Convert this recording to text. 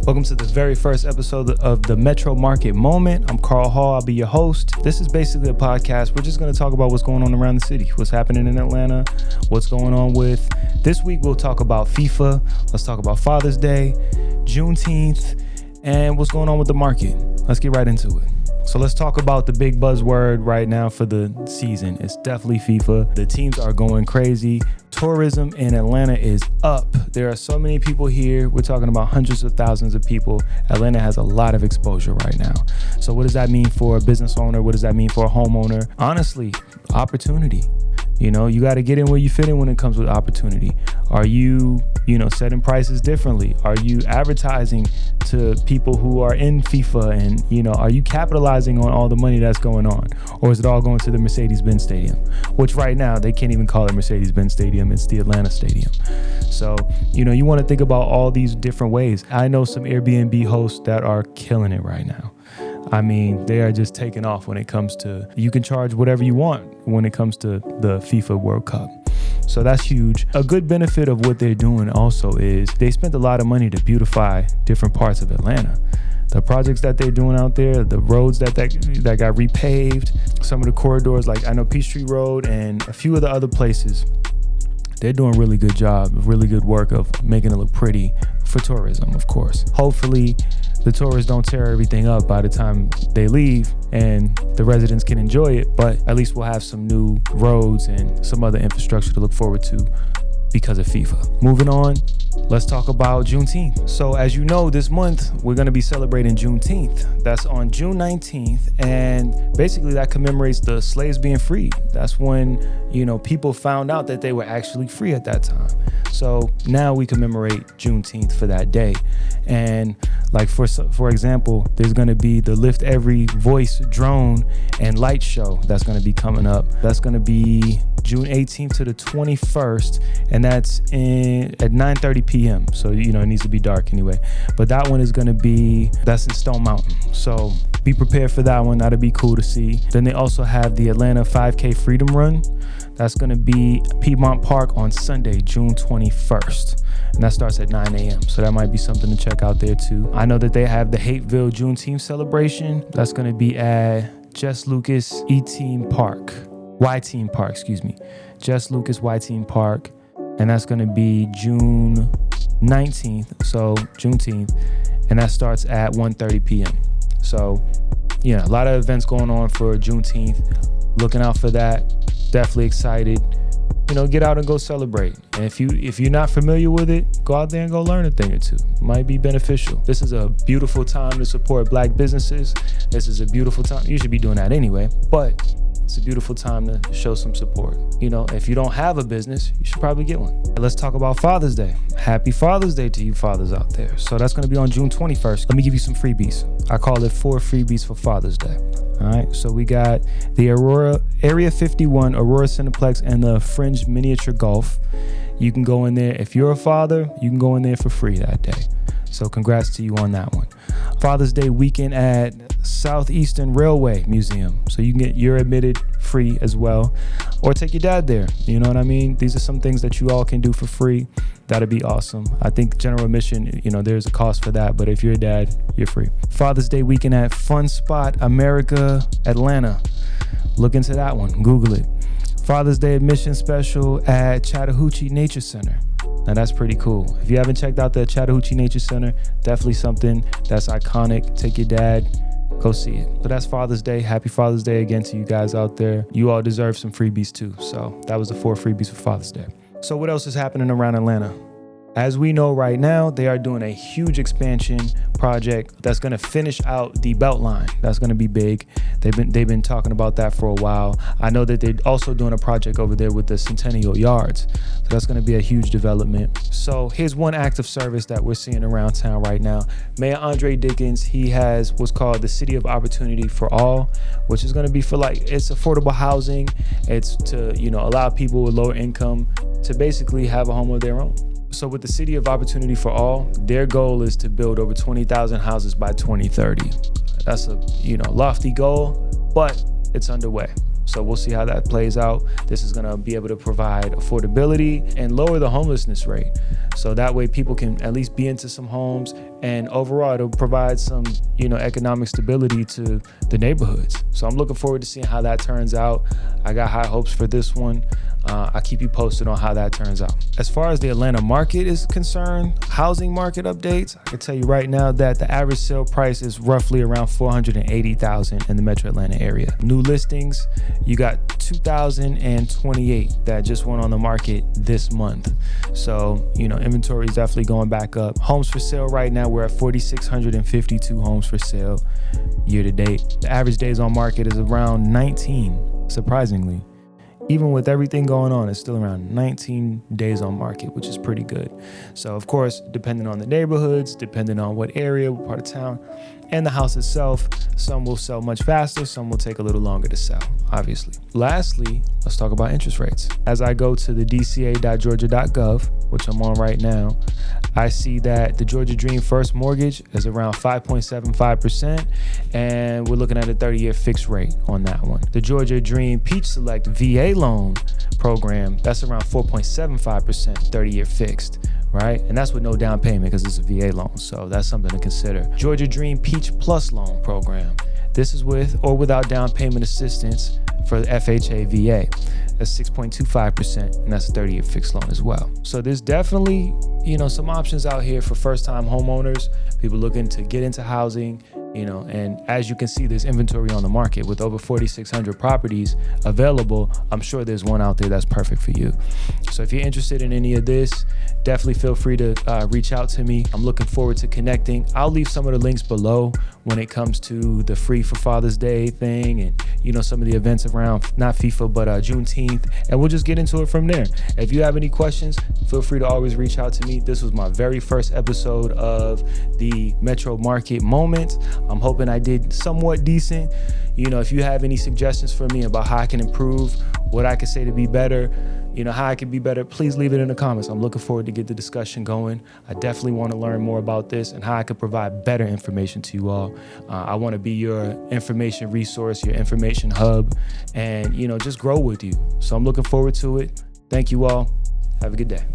Welcome to the very first episode of the Metro Market Moment. I'm Carl Hall. I'll be your host. This is basically a podcast. We're just going to talk about what's going on around the city, what's happening in Atlanta, what's going on with. This week, we'll talk about FIFA. Let's talk about Father's Day, Juneteenth, and what's going on with the market. Let's get right into it. So let's talk about the big buzzword right now for the season. It's definitely FIFA. The teams are going crazy. Tourism in Atlanta is up. There are so many people here. We're talking about hundreds of thousands of people. Atlanta has a lot of exposure right now. So what does that mean for a business owner? What does that mean for a homeowner? Honestly, opportunity. You know, you got to get in where you fit in when it comes with opportunity. Are you, setting prices differently? Are you advertising to people who are in FIFA? And, are you capitalizing on all the money that's going on? Or is it all going to the Mercedes-Benz Stadium? Which right now, they can't even call it Mercedes-Benz Stadium. It's the Atlanta Stadium. So, you want to think about all these different ways. I know some Airbnb hosts that are killing it right now. I mean, they are just taking off when it comes to, you can charge whatever you want when it comes to the FIFA World Cup. So that's huge. A good benefit of what they're doing also is they spent a lot of money to beautify different parts of Atlanta. The projects that they're doing out there, the roads that got repaved, some of the corridors, like I know Peachtree Road and a few of the other places, they're doing a really good job, really good work of making it look pretty for tourism, of course. Hopefully, the tourists don't tear everything up by the time they leave and the residents can enjoy it, but at least we'll have some new roads and some other infrastructure to look forward to because of FIFA. Moving on, let's talk about Juneteenth. So as you know, this month, we're going to be celebrating Juneteenth. That's on June 19th. And basically that commemorates the slaves being freed. That's when, people found out that they were actually free at that time. So now we commemorate Juneteenth for that day. And like, for example, there's going to be the Lift Every Voice drone and light show that's going to be coming up. That's going to be June 18th to the 21st. And that's at 9:30 p.m. So, it needs to be dark anyway. But that one is going to be, that's in Stone Mountain. So be prepared for that one. That'll be cool to see. Then they also have the Atlanta 5K Freedom Run. That's going to be Piedmont Park on Sunday, June 21st. And that starts at 9 a.m. So that might be something to check out there too. I know that they have the Hateville Juneteenth celebration. That's going to be at Jess Lucas Y-Team Park. Jess Lucas Y-Team Park. And that's going to be June 19th. So Juneteenth. And that starts at 1:30 p.m. So, a lot of events going on for Juneteenth. Looking out for that. Definitely excited. Get out and go celebrate. And if you're not familiar with it, go out there and go learn a thing or two. It might be beneficial. This is a beautiful time to support Black businesses. This is a beautiful time. You should be doing that anyway, but it's a beautiful time to show some support. If you don't have a business, you should probably get one. Let's talk about Father's Day. Happy Father's Day to you fathers out there. So that's going to be on June 21st. Let me give you some freebies. I call it 4 freebies for Father's Day. All right, so we got the Area 51 Aurora Cineplex and the Fringe Miniature Golf. You can go in there. If you're a father, you can go in there for free that day. So congrats to you on that one. Father's Day weekend at Southeastern Railway Museum. So you're admitted free as well. Or take your dad there. You know what I mean? These are some things that you all can do for free. That'd be awesome. I think general admission, there's a cost for that. But if you're a dad, you're free. Father's Day weekend at Fun Spot America, Atlanta. Look into that one. Google it. Father's Day admission special at Chattahoochee Nature Center. Now that's pretty cool. If you haven't checked out the Chattahoochee Nature Center, definitely something that's iconic. Take your dad, go see it. So that's Father's Day. Happy Father's Day again to you guys out there. You all deserve some freebies too. So that was the 4 freebies for Father's Day. So what else is happening around Atlanta? As we know right now, they are doing a huge expansion project that's going to finish out the Beltline. That's going to be big. They've been talking about that for a while. I know that they're also doing a project over there with the Centennial Yards. So that's going to be a huge development. So here's one act of service that we're seeing around town right now. Mayor Andre Dickens, he has what's called the City of Opportunity for All, which is going to be for it's affordable housing. It's to, allow people with lower income to basically have a home of their own. So with the City of Opportunity for All, their goal is to build over 20,000 houses by 2030. That's a, lofty goal, but it's underway. So we'll see how that plays out. This is going to be able to provide affordability and lower the homelessness rate. So that way people can at least be into some homes, and overall it'll provide some, economic stability to the neighborhoods. So I'm looking forward to seeing how that turns out. I got high hopes for this one. I'll keep you posted on how that turns out. As far as the Atlanta market is concerned, housing market updates, I can tell you right now that the average sale price is roughly around $480,000 in the metro Atlanta area. New listings, you got 2,028 that just went on the market this month. So, inventory is definitely going back up. Homes for sale right now, we're at 4,652 homes for sale year to date. The average days on market is around 19, surprisingly. Even with everything going on, it's still around 19 days on market, which is pretty good. So, of course, depending on the neighborhoods, depending on what area, what part of town, and the house itself, some will sell much faster, some will take a little longer to sell, obviously. Lastly, let's talk about interest rates. As I go to the dca.georgia.gov, which I'm on right now, I see that the Georgia Dream First Mortgage is around 5.75%, and we're looking at a 30-year fixed rate on that one. The Georgia Dream Peach Select VA loan program, that's around 4.75%, 30-year fixed, right? And that's with no down payment because it's a VA loan, so that's something to consider. Georgia Dream Peach Plus loan program, this is with or without down payment assistance for the FHA VA. That's 6.25%, and that's a 30-year fixed loan as well. So there's definitely, some options out here for first-time homeowners, people looking to get into housing, and as you can see, there's inventory on the market with over 4,600 properties available. I'm sure there's one out there that's perfect for you. So if you're interested in any of this, definitely feel free to reach out to me. I'm looking forward to connecting. I'll leave some of the links below when it comes to the Free for Father's Day thing and, some of the events around, not FIFA, but Juneteenth, and we'll just get into it from there. If you have any questions, feel free to always reach out to me. This was my very first episode of the Metro Market Moment. I'm hoping I did somewhat decent. If you have any suggestions for me about how I can improve, what I can say to be better, how I can be better, please leave it in the comments. I'm looking forward to get the discussion going. I definitely want to learn more about this and how I could provide better information to you all. I want to be your information resource, your information hub, and, just grow with you. So I'm looking forward to it. Thank you all. Have a good day.